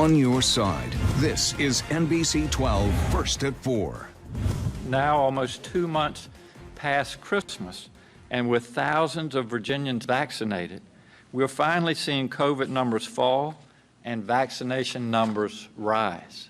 On your side, this is NBC 12 First at 4. Now almost 2 months past Christmas, and with thousands of Virginians vaccinated, we're finally seeing COVID numbers fall and vaccination numbers rise.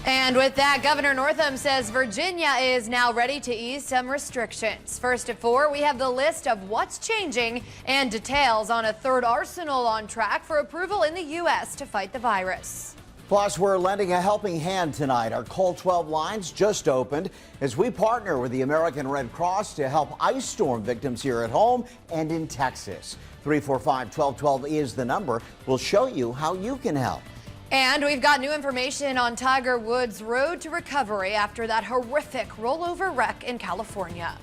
And with that, Governor Northam says Virginia is now ready to ease some restrictions. First at 4, we have the list of what's changing and details on a third arsenal on track for approval in the U.S. to fight the virus. Plus, we're lending a helping hand tonight. Our Call 12 lines just opened as we partner with the American Red Cross to help ice storm victims here at home and in Texas. 345-1212 is the number. We'll show you how you can help. And we've got new information on Tiger Woods' road to recovery after that horrific rollover wreck in California.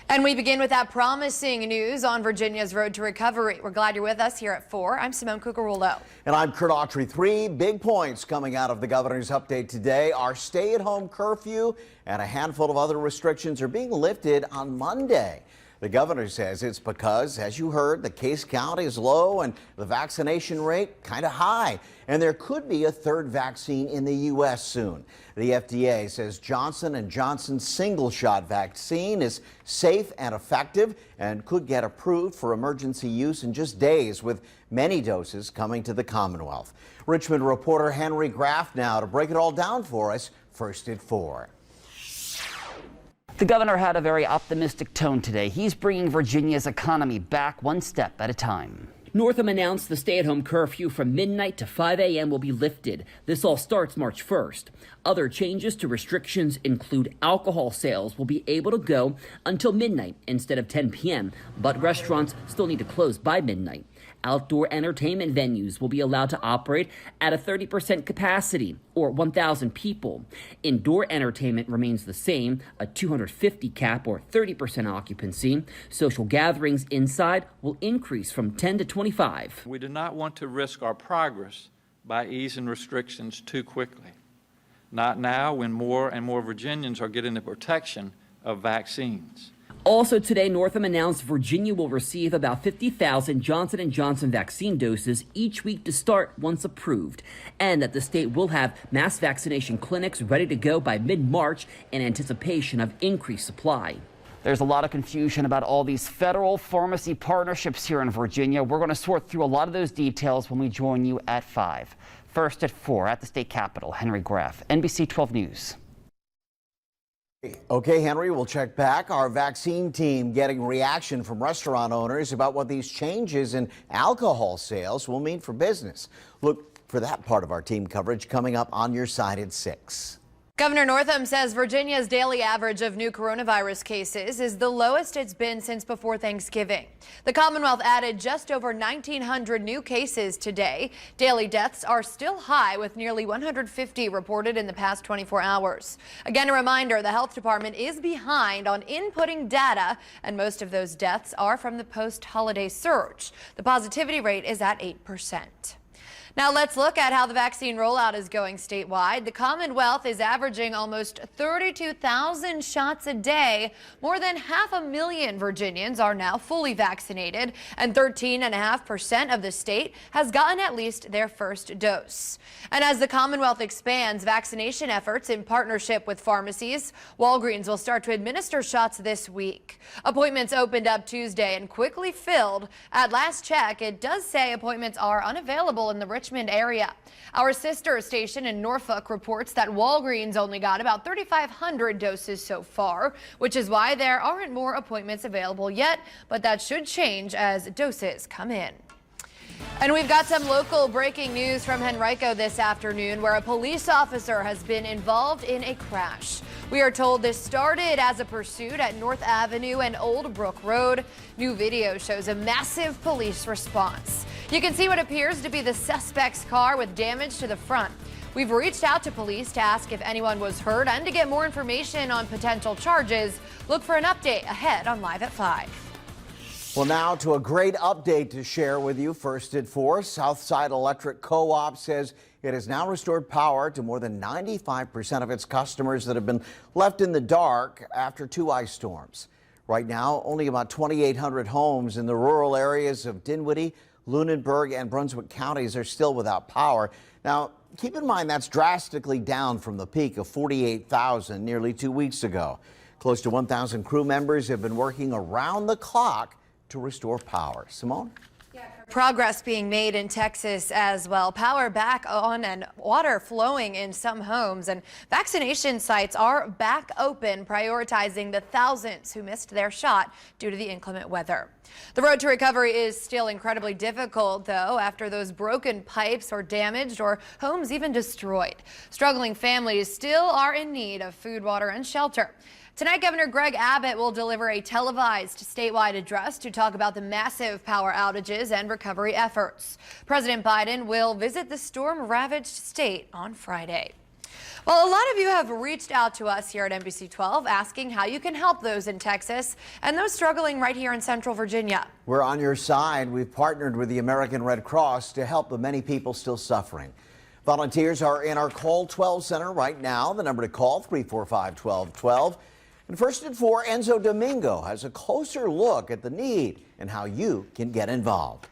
And we begin with that promising news on Virginia's road to recovery. We're glad you're with us here at 4. I'm Simone Cucurullo. And I'm Kurt Autry. 3 big points coming out of the governor's update today. Our stay-at-home curfew and a handful of other restrictions are being lifted on Monday. The governor says it's because, as you heard, the case count is low and the vaccination rate kind of high. And there could be a third vaccine in the U.S. soon. The FDA says Johnson & Johnson's single-shot vaccine is safe and effective and could get approved for emergency use in just days, with many doses coming to the Commonwealth. Richmond reporter Henry Graff now to break it all down for us, First at 4. The governor had a very optimistic tone today. He's bringing Virginia's economy back one step at a time. Northam announced the stay-at-home curfew from midnight to 5 a.m. will be lifted. This all starts March 1st. Other changes to restrictions include alcohol sales will be able to go until midnight instead of 10 p.m., but restaurants still need to close by midnight. Outdoor entertainment venues will be allowed to operate at a 30% capacity, or 1,000 people. Indoor entertainment remains the same, a 250 cap or 30% occupancy. Social gatherings inside will increase from 10 to 25. We do not want to risk our progress by easing restrictions too quickly. Not now, when more and more Virginians are getting the protection of vaccines. Also today, Northam announced Virginia will receive about 50,000 Johnson & Johnson vaccine doses each week to start once approved, and that the state will have mass vaccination clinics ready to go by mid-March in anticipation of increased supply. There's a lot of confusion about all these federal pharmacy partnerships here in Virginia. We're going to sort through a lot of those details when we join you at 5. First at 4 at the state capitol, Henry Graff, NBC 12 News. Okay, Henry, we'll check back. Our vaccine team getting reaction from restaurant owners about what these changes in alcohol sales will mean for business. Look for that part of our team coverage coming up on your side at 6. Governor Northam says Virginia's daily average of new coronavirus cases is the lowest it's been since before Thanksgiving. The Commonwealth added just over 1,900 new cases today. Daily deaths are still high, with nearly 150 reported in the past 24 hours. Again, a reminder, the health department is behind on inputting data, and most of those deaths are from the post-holiday surge. The positivity rate is at 8%. Now let's look at how the vaccine rollout is going statewide. The Commonwealth is averaging almost 32,000 shots a day. More than 500,000 Virginians are now fully vaccinated, and 13.5% of the state has gotten at least their first dose. And as the Commonwealth expands vaccination efforts in partnership with pharmacies, Walgreens will start to administer shots this week. Appointments opened up Tuesday and quickly filled. At last check, it does say appointments are unavailable in the Richmond area. Our sister station in Norfolk reports that Walgreens only got about 3,500 doses so far, which is why there aren't more appointments available yet, but that should change as doses come in. And we've got some local breaking news from Henrico this afternoon, where a police officer has been involved in a crash. We are told this started as a pursuit at North Avenue and Old Brook Road. New video shows a massive police response. You can see what appears to be the suspect's car with damage to the front. We've reached out to police to ask if anyone was hurt and to get more information on potential charges. Look for an update ahead on Live at 5. Well, now to a great update to share with you. First at 4, Southside Electric Co-op says it has now restored power to more than 95% of its customers that have been left in the dark after 2 ice storms. Right now, only about 2,800 homes in the rural areas of Dinwiddie, Lunenburg and Brunswick counties are still without power. Now, keep in mind that's drastically down from the peak of 48,000 nearly 2 weeks ago. Close to 1,000 crew members have been working around the clock to restore power. Simone? Progress being made in Texas as well. Power back on and water flowing in some homes, and vaccination sites are back open, prioritizing the thousands who missed their shot due to the inclement weather. The road to recovery is still incredibly difficult, though, after those broken pipes are damaged or homes even destroyed. Struggling families still are in need of food, water, and shelter. Tonight, Governor Greg Abbott will deliver a televised statewide address to talk about the massive power outages and recovery efforts. President Biden will visit the storm-ravaged state on Friday. Well, a lot of you have reached out to us here at NBC 12 asking how you can help those in Texas and those struggling right here in Central Virginia. We're on your side. We've partnered with the American Red Cross to help the many people still suffering. Volunteers are in our Call 12 center right now. The number to call, 345-1212. And first at 4, Enzo Domingo has a closer look at the need and how you can get involved.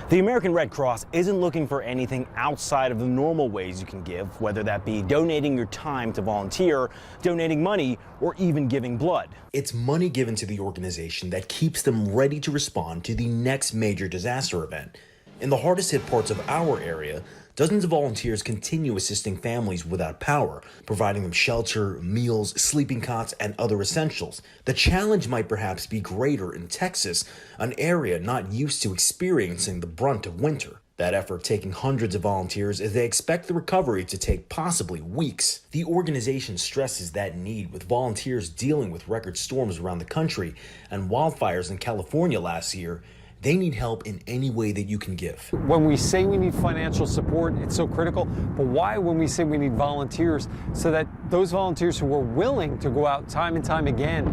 The American Red Cross isn't looking for anything outside of the normal ways you can give, whether that be donating your time to volunteer, donating money, or even giving blood. It's money given to the organization that keeps them ready to respond to the next major disaster event. In the hardest hit parts of our area, dozens of volunteers continue assisting families without power, providing them shelter, meals, sleeping cots, and other essentials. The challenge might perhaps be greater in Texas, an area not used to experiencing the brunt of winter. That effort taking hundreds of volunteers as they expect the recovery to take possibly weeks. The organization stresses that need with volunteers dealing with record storms around the country and wildfires in California last year. They need help in any way that you can give. When we say we need financial support, it's so critical. But why when we say we need volunteers? So that those volunteers who are willing to go out time and time again,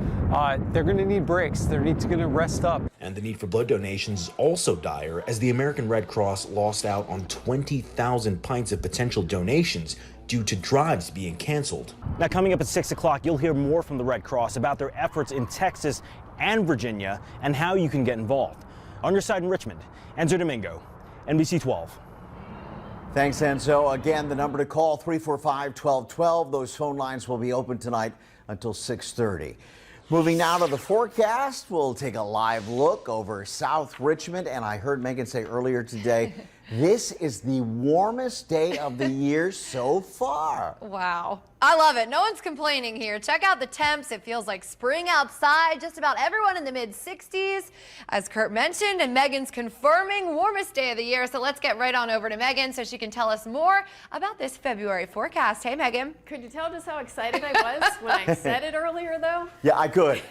they're going to need breaks. They're going to rest up. And the need for blood donations is also dire as the American Red Cross lost out on 20,000 pints of potential donations due to drives being canceled. Now, coming up at 6 o'clock, you'll hear more from the Red Cross about their efforts in Texas and Virginia and how you can get involved. On your side in Richmond, Enzo Domingo, NBC 12. Thanks, Enzo. Again, the number to call, 345-1212. Those phone lines will be open tonight until 6:30. Moving now to the forecast, we'll take a live look over South Richmond. And I heard Megan say earlier today, this is the warmest day of the year so far. Wow. I love it. No one's complaining here. Check out the temps. It feels like spring outside. Just about everyone in the mid-60s, as Kurt mentioned, and Megan's confirming warmest day of the year. So let's get right on over to Megan so she can tell us more about this February forecast. Hey, Megan. Could you tell just how excited I was when I said it earlier, though? Yeah, I could.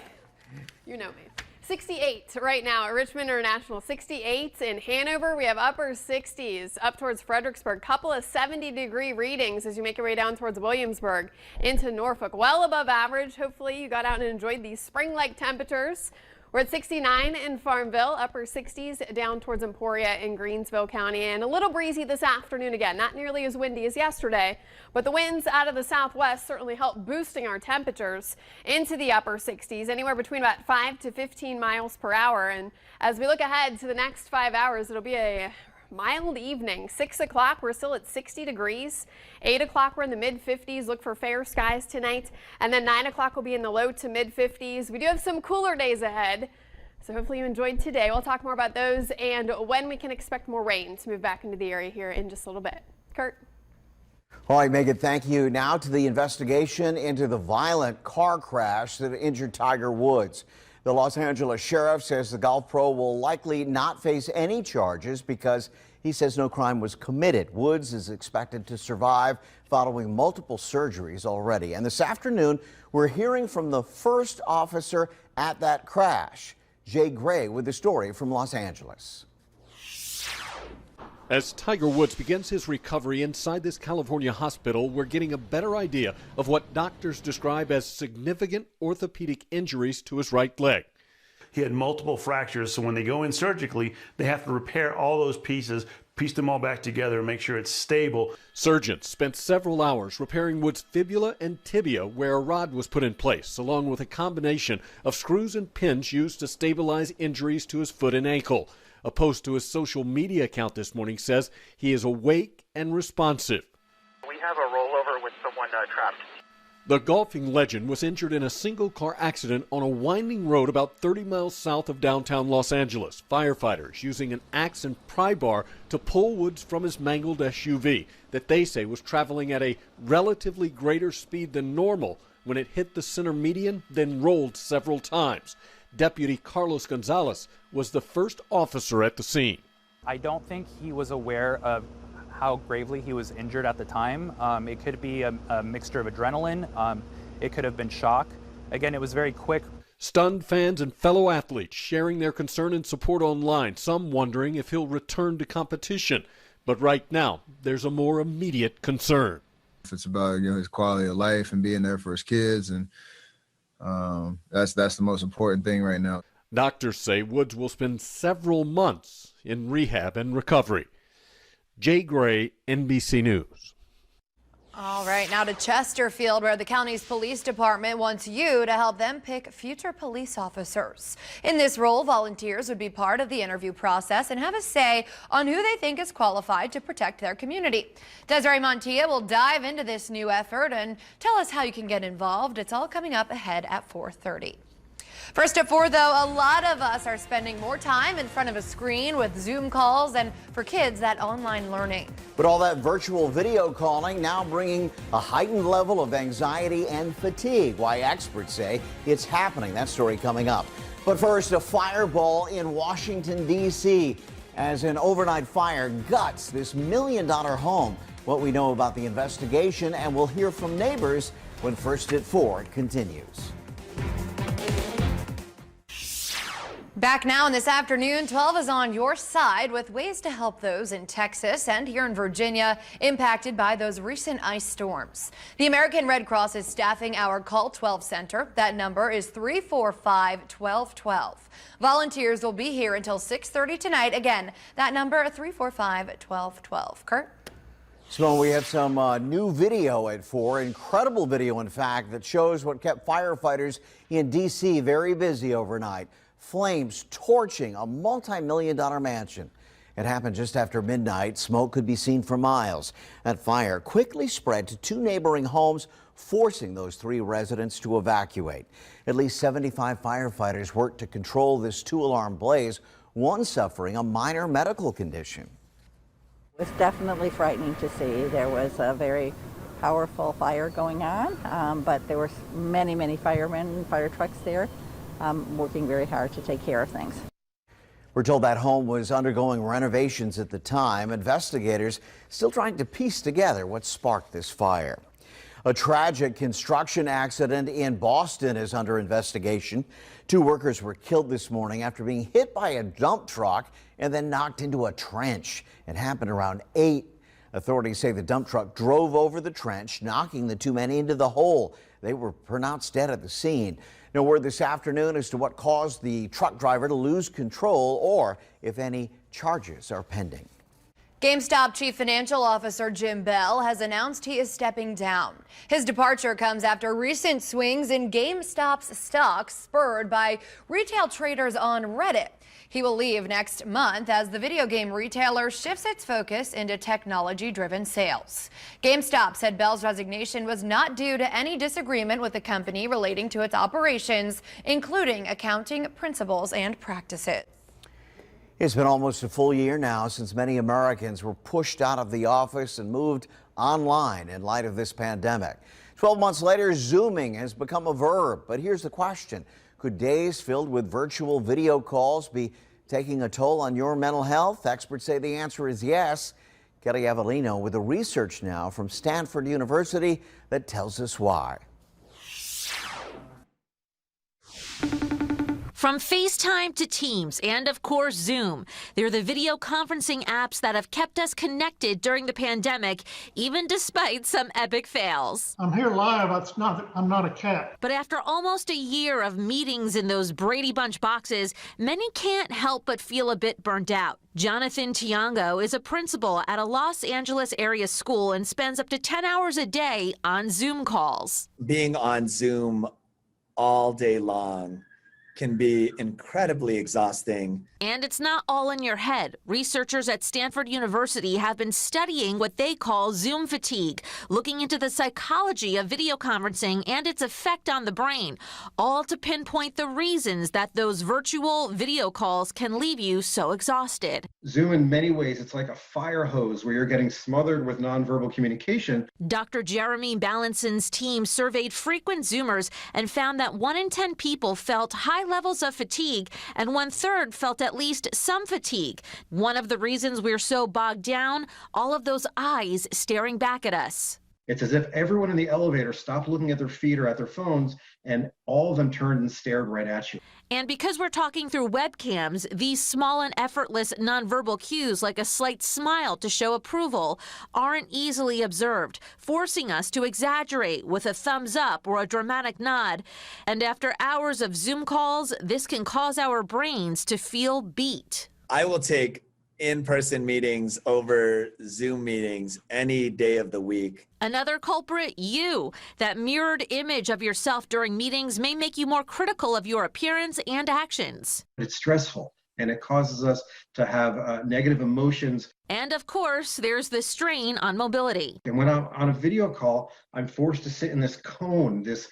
You know me. 68 right now at Richmond International, 68 in Hanover. We have upper 60s up towards Fredericksburg. Couple of 70-degree readings as you make your way down towards Williamsburg into Norfolk. Well above average. Hopefully you got out and enjoyed these spring-like temperatures. We're at 69 in Farmville, upper 60s down towards Emporia in Greensville County, and a little breezy this afternoon again. Not nearly as windy as yesterday, but the winds out of the southwest certainly help boosting our temperatures into the upper 60s, anywhere between about 5 to 15 miles per hour. And as we look ahead to the next 5 hours, it'll be a mild evening. 6 o'clock, we're still at 60 degrees. 8 o'clock, we're in the mid-50s. Look for fair skies tonight. And then 9 o'clock will be in the low to mid-50s. We do have some cooler days ahead, so hopefully you enjoyed today. We'll talk more about those and when we can expect more rain to move back into the area here in just a little bit. Kurt. All right, Megan, thank you. Now to the investigation into the violent car crash that injured Tiger Woods. The Los Angeles sheriff says the golf pro will likely not face any charges because he says no crime was committed. Woods is expected to survive following multiple surgeries already. And this afternoon, we're hearing from the first officer at that crash. Jay Gray with the story from Los Angeles. As Tiger Woods begins his recovery inside this California hospital, we're getting a better idea of what doctors describe as significant orthopedic injuries to his right leg. He had multiple fractures, so when they go in surgically, they have to repair all those pieces, piece them all back together, and make sure it's stable. Surgeons spent several hours repairing Woods' fibula and tibia, where a rod was put in place, along with a combination of screws and pins used to stabilize injuries to his foot and ankle. A post to his social media account this morning says he is awake and responsive. We have a rollover with someone trapped. The golfing legend was injured in a single-car accident on a winding road about 30 miles south of downtown Los Angeles. Firefighters using an axe and pry bar to pull Woods from his mangled SUV that they say was traveling at a relatively greater speed than normal when it hit the center median, then rolled several times. Deputy Carlos Gonzalez was the first officer at the scene. I don't think he was aware of how gravely he was injured at the time. It could be a mixture of adrenaline. It could have been shock. Again, it was very quick. Stunned fans and fellow athletes sharing their concern and support online, some wondering if he'll return to competition. But right now, there's a more immediate concern. It's about his quality of life and being there for his kids, and that's the most important thing right now. Doctors say Woods will spend several months in rehab and recovery. Jay Gray, NBC News. All right, now to Chesterfield, where the county's police department wants you to help them pick future police officers. In this role, volunteers would be part of the interview process and have a say on who they think is qualified to protect their community. Desiree Montilla will dive into this new effort and tell us how you can get involved. It's all coming up ahead at 4:30. First at 4, though, a lot of us are spending more time in front of a screen with Zoom calls and, for kids, that online learning. But all that virtual video calling now bringing a heightened level of anxiety and fatigue. Why experts say it's happening. That story coming up. But first, a fireball in Washington, D.C. as an overnight fire guts this $1 million home. What we know about the investigation, and we'll hear from neighbors when First at 4 continues. Back now and this afternoon, 12 is on your side with ways to help those in Texas and here in Virginia impacted by those recent ice storms. The American Red Cross is staffing our Call 12 center. That number is 345-1212. Volunteers will be here until 6:30 tonight. Again, that number 345-1212. Kurt? So we have some new video at 4, incredible video, in fact, that shows what kept firefighters in D.C. very busy overnight. Flames torching a multi-million-dollar mansion. It happened just after midnight. Smoke could be seen for miles. That fire quickly spread to 2 neighboring homes, forcing those 3 residents to evacuate. At least 75 firefighters worked to control this 2-alarm blaze, one suffering a minor medical condition. It was definitely frightening to see. There was a very powerful fire going on, but there were many firemen and fire trucks there working very hard to take care of things. We're told that home was undergoing renovations at the time. Investigators still trying to piece together what sparked this fire. A tragic construction accident in Boston is under investigation. 2 workers were killed this morning after being hit by a dump truck and then knocked into a trench. It happened around 8. Authorities say the dump truck drove over the trench, knocking the 2 men into the hole. They were pronounced dead at the scene. No word this afternoon as to what caused the truck driver to lose control or if any charges are pending. GameStop Chief Financial Officer Jim Bell has announced he is stepping down. His departure comes after recent swings in GameStop's stocks spurred by retail traders on Reddit. He will leave next month as the video game retailer shifts its focus into technology-driven sales. GameStop said Bell's resignation was not due to any disagreement with the company relating to its operations, including accounting principles and practices. It's been almost a full year now since many Americans were pushed out of the office and moved online in light of this pandemic. 12 months later, Zooming has become a verb. But here's the question. Could days filled with virtual video calls be taking a toll on your mental health? Experts say the answer is yes. Kelly Avellino with the research now from Stanford University that tells us why. From FaceTime to Teams and, of course, Zoom, they're the video conferencing apps that have kept us connected during the pandemic, even despite some epic fails. I'm here live. I'm not a cat. But after almost a year of meetings in those Brady Bunch boxes, many can't help but feel a bit burnt out. Jonathan Tiango is a principal at a Los Angeles area school and spends up to 10 hours a day on Zoom calls. Being on Zoom all day long can be incredibly exhausting. And it's not all in your head. Researchers at Stanford University have been studying what they call Zoom fatigue, looking into the psychology of video conferencing and its effect on the brain, all to pinpoint the reasons that those virtual video calls can leave you so exhausted. Zoom, in many ways, it's like a fire hose where you're getting smothered with nonverbal communication. Dr. Jeremy Ballanson's team surveyed frequent Zoomers and found that 1 in 10 people felt high levels of fatigue, and 1/3 felt at least some fatigue. One of the reasons we're so bogged down, all of those eyes staring back at us. It's as if everyone in the elevator stopped looking at their feet or at their phones, and all of them turned and stared right at you. And because we're talking through webcams, these small and effortless nonverbal cues, like a slight smile to show approval, aren't easily observed, forcing us to exaggerate with a thumbs up or a dramatic nod. And after hours of Zoom calls, this can cause our brains to feel beat. I will take in-person meetings over Zoom meetings any day of the week. Another culprit, you. That mirrored image of yourself during meetings may make you more critical of your appearance and actions. It's stressful, and it causes us to have negative emotions. And of course, there's the strain on mobility. And when I'm on a video call, I'm forced to sit in this cone, this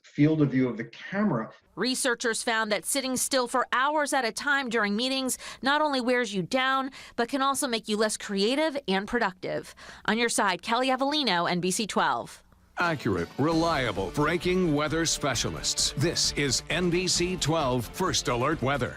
field of view of the camera. Researchers found that sitting still for hours at a time during meetings not only wears you down, but can also make you less creative and productive. On your side, Kelly Avellino, NBC 12. Accurate, reliable, breaking weather specialists. This is NBC 12 First Alert Weather.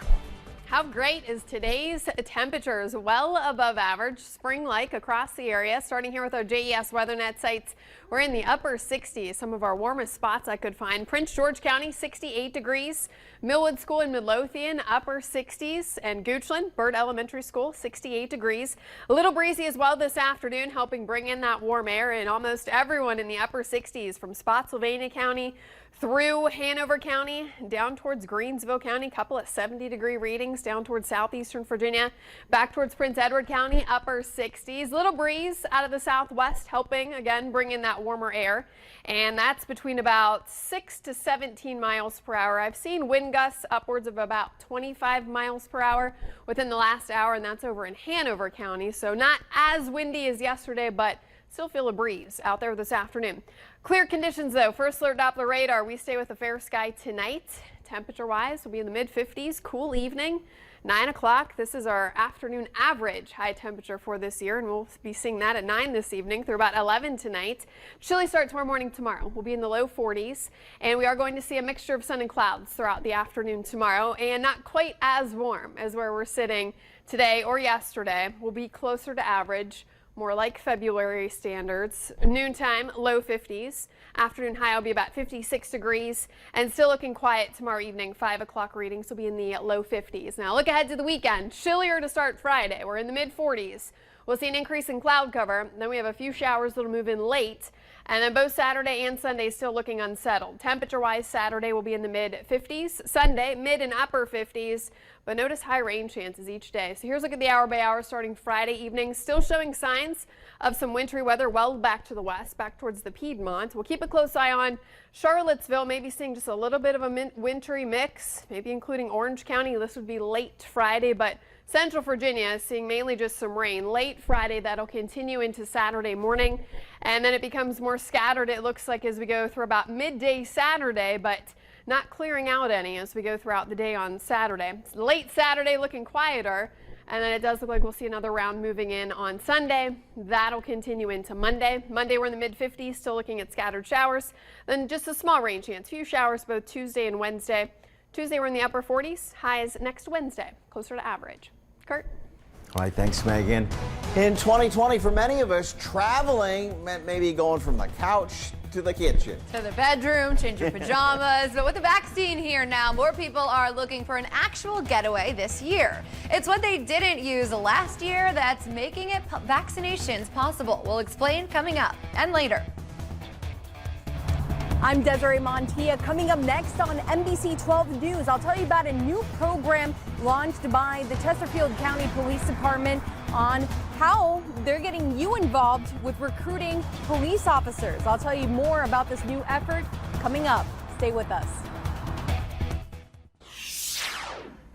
How great is today's temperatures? Well above average, spring-like across the area. Starting here with our JES WeatherNet sites, we're in the upper 60s. Some of our warmest spots I could find. Prince George County, 68 degrees. Millwood School in Midlothian, upper 60s. And Goochland, Bird Elementary School, 68 degrees. A little breezy as well this afternoon, helping bring in that warm air. And almost everyone in the upper 60s from Spotsylvania County through Hanover County, down towards Greensville County, couple of 70-degree readings down towards southeastern Virginia, back towards Prince Edward County, upper 60s. Little breeze out of the southwest, helping again bring in that warmer air, and that's between about 6 to 17 miles per hour. I've seen wind gusts upwards of about 25 miles per hour within the last hour, and that's over in Hanover County, so not as windy as yesterday, but still feel a breeze out there this afternoon. Clear conditions though. First alert Doppler radar. We stay with a fair sky tonight. Temperature wise, we'll be in the mid 50s. Cool evening. 9 o'clock. This is our afternoon average high temperature for this year, and we'll be seeing that at 9 this evening through about 11 tonight. Chilly start tomorrow morning tomorrow. We'll be in the low 40s, and we are going to see a mixture of sun and clouds throughout the afternoon tomorrow, and not quite as warm as where we're sitting today or yesterday. We'll be closer to average, more like February standards. Noontime, low 50s. Afternoon high will be about 56 degrees, and still looking quiet tomorrow evening. 5 o'clock readings will be in the low 50s. Now look ahead to the weekend. Chillier to start Friday. We're in the mid 40s. We'll see an increase in cloud cover. Then we have a few showers that'll move in late. And then both Saturday and Sunday still looking unsettled. Temperature-wise, Saturday will be in the mid-50s. Sunday, mid and upper 50s. But notice high rain chances each day. So here's a look at the hour by hour starting Friday evening. Still showing signs of some wintry weather well back to the west, back towards the Piedmont. We'll keep a close eye on Charlottesville, maybe seeing just a little bit of a wintry mix, maybe including Orange County. This would be late Friday, but Central Virginia is seeing mainly just some rain. Late Friday, that'll continue into Saturday morning, and then it becomes more scattered, it looks like, as we go through about midday Saturday, but not clearing out any as we go throughout the day on Saturday. Late Saturday looking quieter, and then it does look like we'll see another round moving in on Sunday. That'll continue into Monday. Monday, we're in the mid-50s, still looking at scattered showers. Then just a small rain chance, few showers both Tuesday and Wednesday. Tuesday, we're in the upper 40s, highs next Wednesday, closer to average. Kurt? All right, thanks, Megan. In 2020, for many of us, traveling meant maybe going from the couch to the kitchen. To the bedroom, change your pajamas. But with the vaccine here now, more people are looking for an actual getaway this year. It's what they didn't use last year that's making vaccinations possible. We'll explain coming up and later. I'm Desiree Montilla. Coming up next on NBC 12 News, I'll tell you about a new program launched by the Chesterfield County Police Department on how they're getting you involved with recruiting police officers. I'll tell you more about this new effort coming up. Stay with us.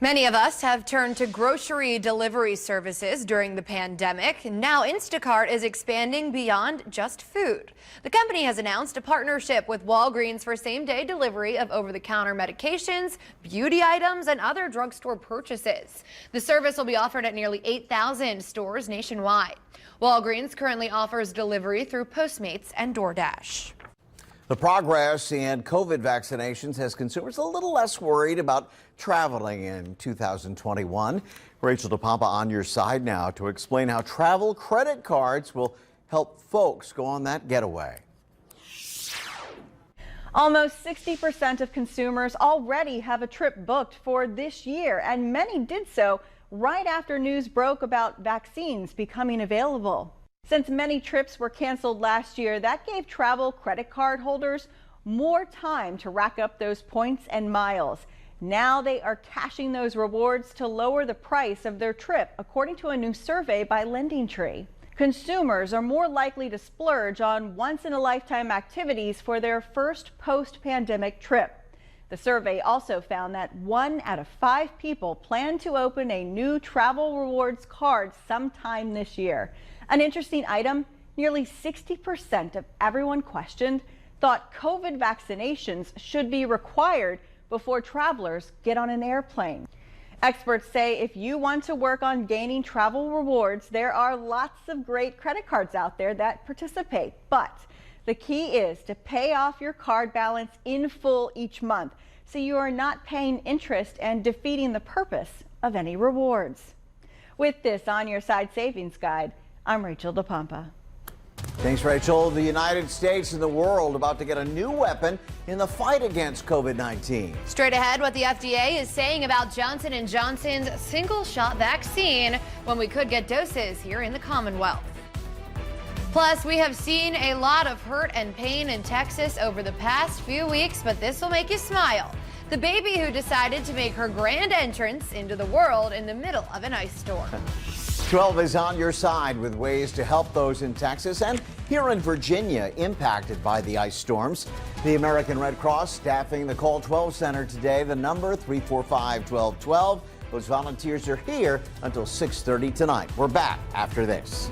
Many of us have turned to grocery delivery services during the pandemic. Now Instacart is expanding beyond just food. The company has announced a partnership with Walgreens for same-day delivery of over-the-counter medications, beauty items, and other drugstore purchases. The service will be offered at nearly 8,000 stores nationwide. Walgreens currently offers delivery through Postmates and DoorDash. The progress in COVID vaccinations has consumers a little less worried about traveling in 2021. Rachel DePompa on your side now to explain how travel credit cards will help folks go on that getaway. Almost 60% of consumers already have a trip booked for this year, and many did so right after news broke about vaccines becoming available. Since many trips were canceled last year, that gave travel credit card holders more time to rack up those points and miles. Now they are cashing those rewards to lower the price of their trip, according to a new survey by LendingTree. Consumers are more likely to splurge on once-in-a-lifetime activities for their first post-pandemic trip. The survey also found that 1 out of 5 people plan to open a new travel rewards card sometime this year. An interesting item, nearly 60% of everyone questioned thought COVID vaccinations should be required before travelers get on an airplane. Experts say if you want to work on gaining travel rewards, there are lots of great credit cards out there that participate. But the key is to pay off your card balance in full each month, so you are not paying interest and defeating the purpose of any rewards. With this On Your Side Savings Guide, I'm Rachel DePompa. Thanks, Rachel. The United States and the world about to get a new weapon in the fight against COVID-19. Straight ahead, what the FDA is saying about Johnson & Johnson's single-shot vaccine when we could get doses here in the Commonwealth. Plus, we have seen a lot of hurt and pain in Texas over the past few weeks, but this will make you smile. The baby who decided to make her grand entrance into the world in the middle of an ice storm. 12 is on your side with ways to help those in Texas and here in Virginia impacted by the ice storms. The American Red Cross staffing the Call 12 Center today. The number 345-1212. Those volunteers are here until 6:30 tonight. We're back after this.